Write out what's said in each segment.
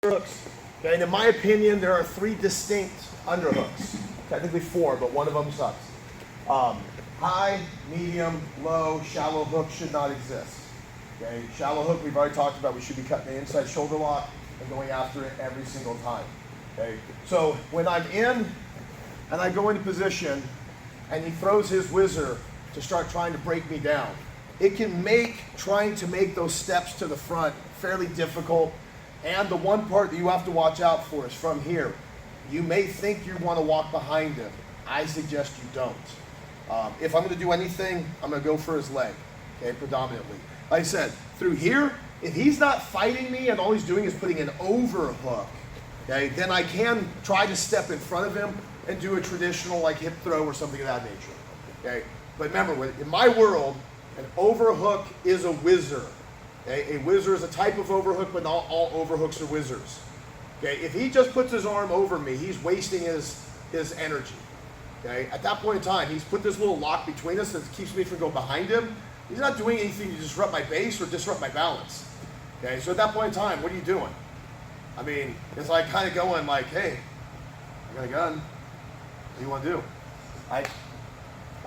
underhooks. Okay, and in my opinion, there are 3 distinct underhooks. Technically 4, but one of them sucks. High, medium, low, shallow hook should not exist. Okay, shallow hook we've already talked about. We should be cutting the inside shoulder lock and going after it every single time. Okay, so when I'm in and I go into position and he throws his whizzer to start trying to break me down, it can make trying to make those steps to the front fairly difficult. And the one part that you have to watch out for is from here. You may think you want to walk behind him. I suggest you don't. If I'm going to do anything, I'm going to go for his leg, okay, predominantly. Like I said, through here, if he's not fighting me and all he's doing is putting an overhook, okay, then I can try to step in front of him and do a traditional like hip throw or something of that nature. Okay, but remember, in my world, an overhook is a whizzer. Okay? A whizzer is a type of overhook, but not all overhooks are whizzers. Okay, if he just puts his arm over me, he's wasting his energy. Okay, at that point in time, he's put this little lock between us that keeps me from going behind him. He's not doing anything to disrupt my base or disrupt my balance. Okay, so at that point in time, what are you doing? I mean, it's like kind of going like, hey, I got a gun. What do you want to do?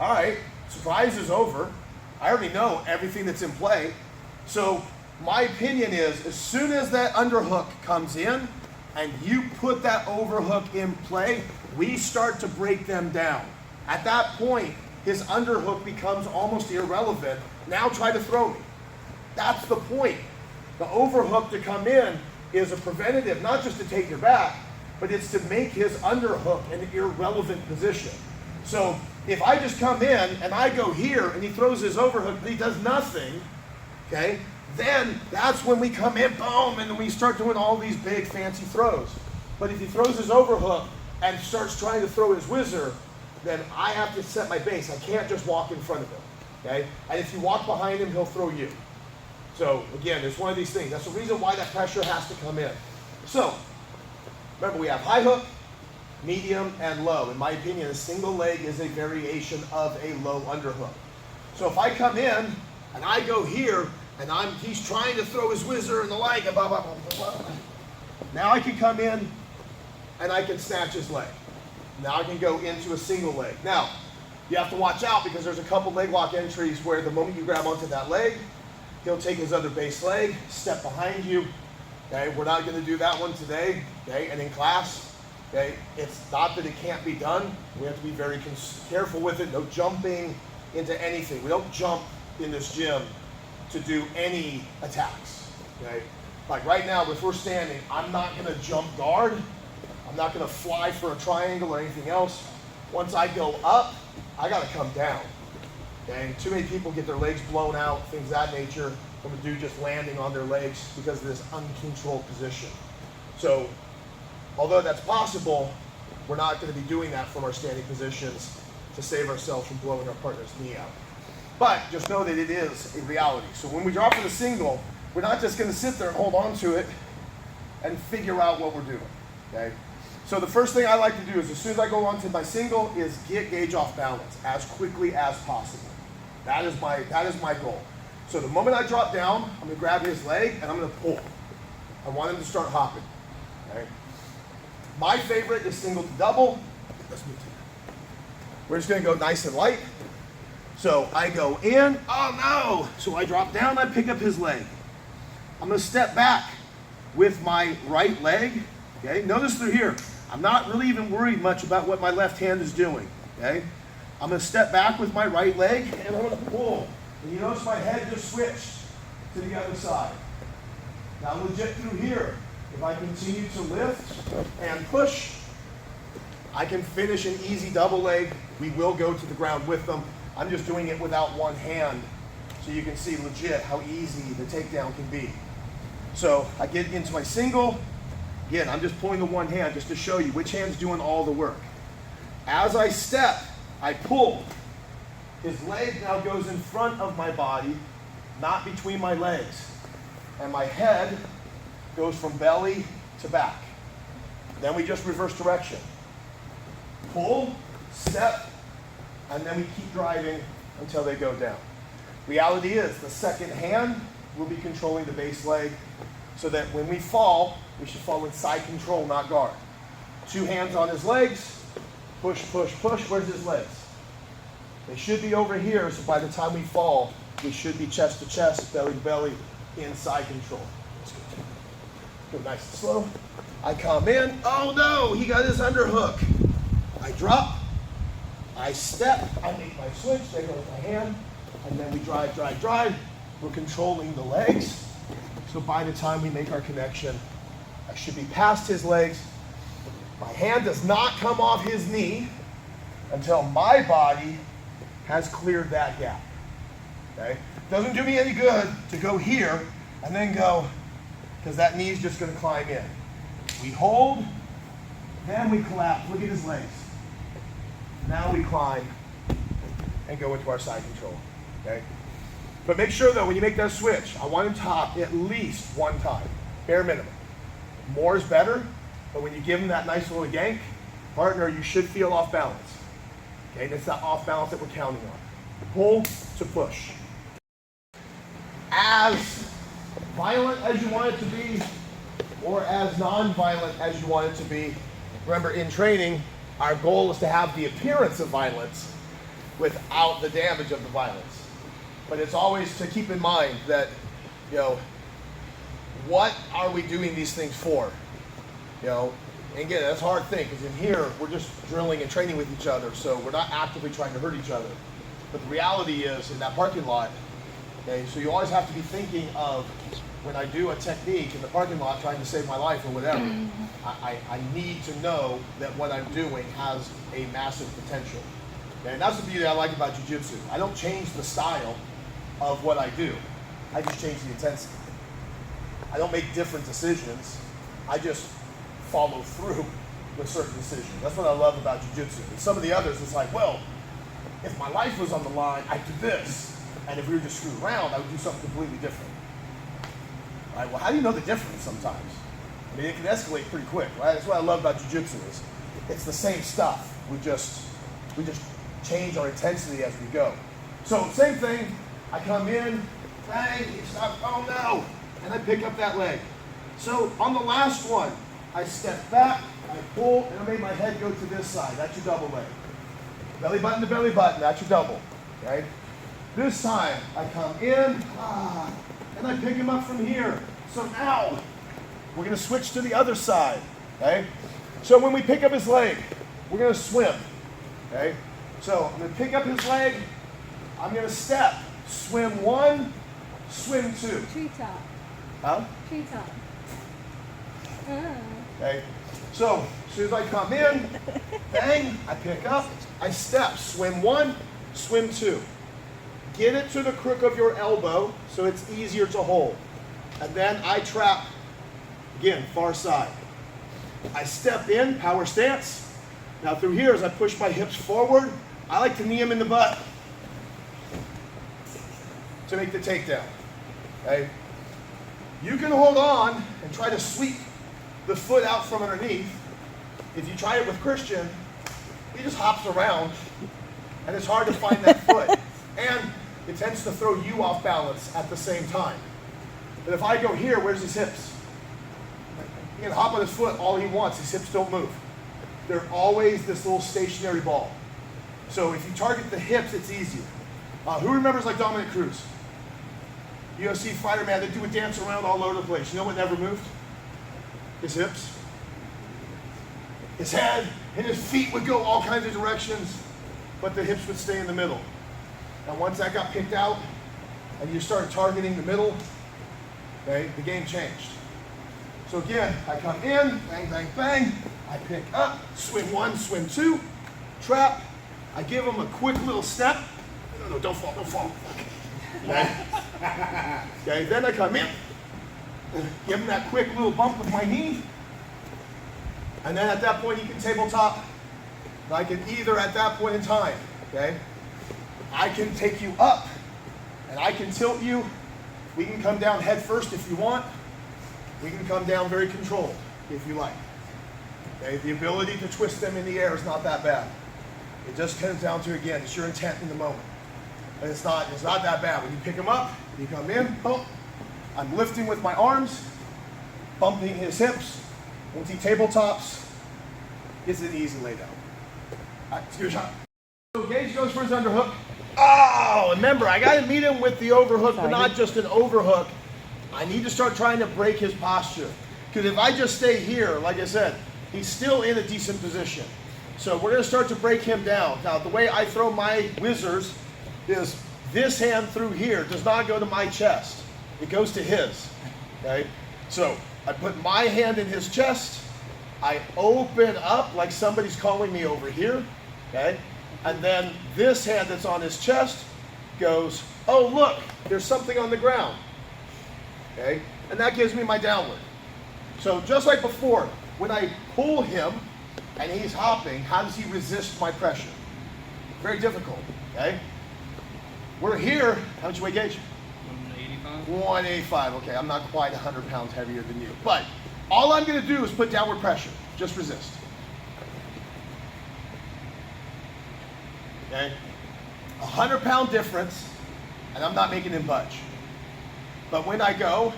All right, surprise is over. I already know everything that's in play. So my opinion is, as soon as that underhook comes in and you put that overhook in play, we start to break them down. At that point, his underhook becomes almost irrelevant. Now try to throw me. That's the point. The overhook to come in is a preventative, not just to take your back, but it's to make his underhook an irrelevant position. So if I just come in and I go here and he throws his overhook, but he does nothing, okay, then that's when we come in, boom, and then we start doing all these big fancy throws. But if he throws his overhook and starts trying to throw his whizzer, then I have to set my base. I can't just walk in front of him, okay? And if you walk behind him, he'll throw you. So again, it's one of these things. That's the reason why that pressure has to come in. So remember, we have high hook, medium, and low. In my opinion, a single leg is a variation of a low underhook. So if I come in and I go here and he's trying to throw his whizzer and the like, blah, blah, blah, blah, blah. Now I can come in and I can snatch his leg. Now I can go into a single leg. Now, you have to watch out because there's a couple leg lock entries where the moment you grab onto that leg, he'll take his other base leg, step behind you. Okay, we're not going to do that one today. Okay, and in class, okay, it's not that it can't be done. We have to be very careful with it. No jumping into anything. We don't jump in this gym to do any attacks. Okay, like right now, if we're standing, I'm not going to jump guard. I'm not going to fly for a triangle or anything else. Once I go up, I got to come down. Okay, too many people get their legs blown out, things of that nature, from a dude just landing on their legs because of this uncontrolled position. So, although that's possible, we're not going to be doing that from our standing positions to save ourselves from blowing our partner's knee out. But just know that it is a reality. So when we drop in a single, we're not just going to sit there and hold on to it and figure out what we're doing. Okay? So the first thing I like to do is, as soon as I go onto my single, is get Gage off balance as quickly as possible. That is my goal. So the moment I drop down, I'm going to grab his leg and I'm going to pull. I want him to start hopping. Okay? My favorite is single to double. Let's move to that. We're just going to go nice and light. So I go in. Oh no! So I drop down. I pick up his leg. I'm going to step back with my right leg. Okay? Notice through here, I'm not really even worried much about what my left hand is doing. Okay? I'm going to step back with my right leg and I'm going to pull. And you notice my head just switched to the other side. Now legit through here, if I continue to lift and push, I can finish an easy double leg. We will go to the ground with them. I'm just doing it without one hand so you can see legit how easy the takedown can be. So I get into my single. Again, I'm just pulling the one hand just to show you which hand's doing all the work. As I step, I pull. His leg now goes in front of my body, not between my legs. And my head goes from belly to back. Then we just reverse direction. Pull, step, and then we keep driving until they go down. Reality is, the second hand will be controlling the base leg so that when we fall, we should fall in side control, not guard. 2 hands on his legs, push, push, push. Where's his legs? They should be over here, so by the time we fall, we should be chest to chest, belly to belly, in side control. Go nice and slow. I come in. Oh no, he got his underhook. I drop. I step. I make my switch. There goes my hand. And then we drive, drive, drive. We're controlling the legs. So by the time we make our connection, I should be past his legs. My hand does not come off his knee until my body has cleared that gap. Okay? Doesn't do me any good to go here and then go, because that knee is just going to climb in. We hold, then we collapse. Look at his legs. Now we climb and go into our side control. Okay? But make sure though, when you make that switch, I want him to hop at least 1 time, bare minimum. More is better, but when you give him that nice little yank, partner, you should feel off balance. Okay, that's that off balance that we're counting on. Pull to push. As violent as you want it to be, or as non-violent as you want it to be. Remember, in training, our goal is to have the appearance of violence without the damage of the violence. But it's always to keep in mind that, you know, what are we doing these things for? You know, and again, that's a hard thing, because in here, we're just drilling and training with each other, so we're not actively trying to hurt each other. But the reality is, in that parking lot, okay, so you always have to be thinking of, when I do a technique in the parking lot trying to save my life or whatever, I need to know that what I'm doing has a massive potential. Okay? And that's the beauty I like about jiu-jitsu. I don't change the style of what I do. I just change the intensity. I don't make different decisions. I just follow through with certain decisions. That's what I love about jiu-jitsu. And some of the others, it's like, well, if my life was on the line, I'd do this. And if we were just screwed around, I would do something completely different. Right? Well, how do you know the difference sometimes? I mean, it can escalate pretty quick, right? That's what I love about jiu-jitsu is it's the same stuff. We just change our intensity as we go. So same thing, I come in, bang, stop, oh no, and I pick up that leg. So on the last one, I step back, I pull, and I make my head go to this side. That's your double leg. Belly button to belly button, that's your double, okay? This time, I come in, and I pick him up from here. So now, we're gonna switch to the other side, okay? So when we pick up his leg, we're gonna swim, okay? So I'm gonna pick up his leg, I'm gonna step, swim 1, swim 2. Treetop. Huh? Treetop. Okay, so as soon as I come in, bang, I pick up, I step, swim 1, swim 2. Get it to the crook of your elbow so it's easier to hold. And then I trap, again, far side. I step in, power stance. Now through here, as I push my hips forward, I like to knee him in the butt to make the takedown, okay? You can hold on and try to sweep the foot out from underneath. If you try it with Christian, he just hops around and it's hard to find that foot. And it tends to throw you off balance at the same time. But if I go here, where's his hips? He can hop on his foot all he wants, his hips don't move. They're always this little stationary ball. So if you target the hips, it's easier. Who remembers like Dominic Cruz? UFC fighter, man, they do a dance around all over the place. You know what never moved? His hips. His head and his feet would go all kinds of directions, but the hips would stay in the middle. And once that got picked out, and you started targeting the middle, okay, the game changed. So again, I come in, bang, bang, bang, I pick up, swim 1, swim 2, trap, I give him a quick little step. No, don't fall, don't fall. Okay, okay, then I come in, give him that quick little bump with my knee, and then at that point he can tabletop. And I can either at that point in time, okay, I can take you up and I can tilt you. We can come down head first if you want. We can come down very controlled if you like. Okay, the ability to twist them in the air is not that bad. It just comes down to, again, it's your intent in the moment. And it's not that bad. When you pick them up, you come in, boom, I'm lifting with my arms, bumping his hips. Once he tabletops, gets an easy lay down. All right, let's give it a shot. So Gage goes for his underhook. Oh, remember, I got to meet him with the overhook, but not just an overhook. I need to start trying to break his posture. Because if I just stay here, like I said, he's still in a decent position. So we're going to start to break him down. Now, the way I throw my whizzers is this hand through here does not go to my chest. It goes to his, okay? So I put my hand in his chest. I open up like somebody's calling me over here, okay? And then this hand that's on his chest goes, oh, look, there's something on the ground, okay? And that gives me my downward. So just like before, when I pull him and he's hopping, how does he resist my pressure? Very difficult, okay? We're here, how much you weigh, Gage? 185. 185, okay, I'm not quite 100 pounds heavier than you. But all I'm gonna do is put downward pressure, just resist. Okay, 100-pound difference, and I'm not making him budge. But when I go,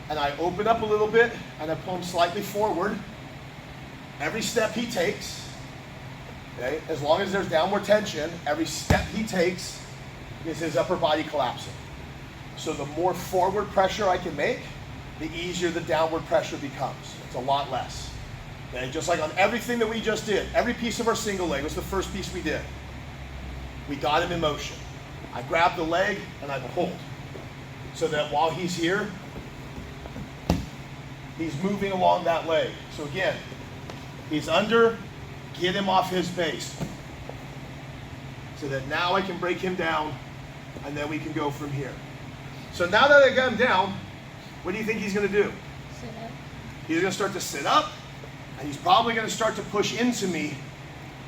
and I open up a little bit, and I pull him slightly forward, every step he takes, okay, as long as there's downward tension, every step he takes is his upper body collapsing. So the more forward pressure I can make, the easier the downward pressure becomes. It's a lot less. Okay, just like on everything that we just did, every piece of our single leg was the first piece we did. We got him in motion. I grab the leg and I pulled. So that while he's here, he's moving along that leg. So again, he's under, get him off his base. So that now I can break him down and then we can go from here. So now that I got him down, what do you think he's gonna do? Sit up. He's gonna start to sit up and he's probably gonna start to push into me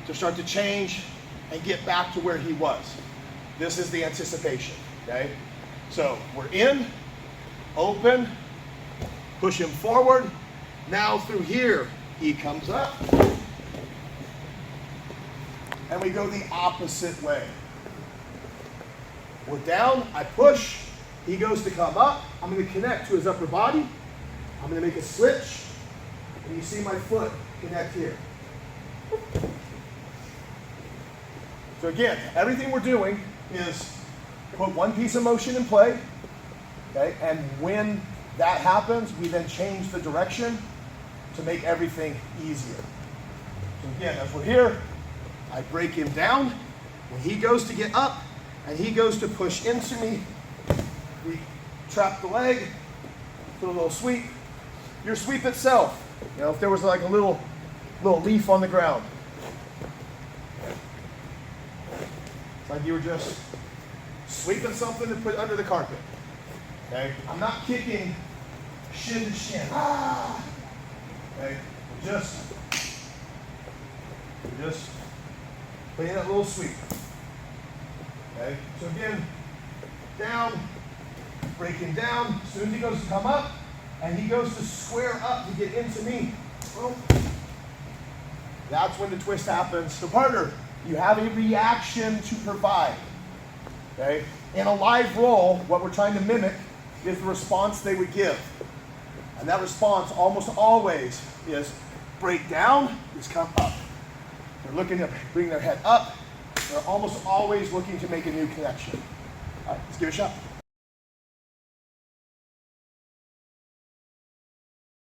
to start to change and get back to where he was. This is the anticipation, okay? So we're in, open, push him forward. Now through here, he comes up. And we go the opposite way. We're down, I push, he goes to come up. I'm gonna connect to his upper body. I'm gonna make a switch, and you see my foot connect here. So again, everything we're doing is put one piece of motion in play, okay? And when that happens, we then change the direction to make everything easier. So again, as we're here, I break him down. When he goes to get up and he goes to push into me, we trap the leg, put a little sweep. Your sweep itself, you know, if there was like a little leaf on the ground, it's like you were just sweeping something to put under the carpet. Okay? I'm not kicking shin to shin. Ah! Okay? Just putting that little sweep. Okay? So again, down, breaking down. As soon as he goes to come up, and he goes to square up to get into me, well, that's when the twist happens. So partner, you have a reaction to provide. Okay? In a live roll, what we're trying to mimic is the response they would give. And that response almost always is break down, is come up. They're looking to bring their head up. They're almost always looking to make a new connection. All right, let's give it a shot.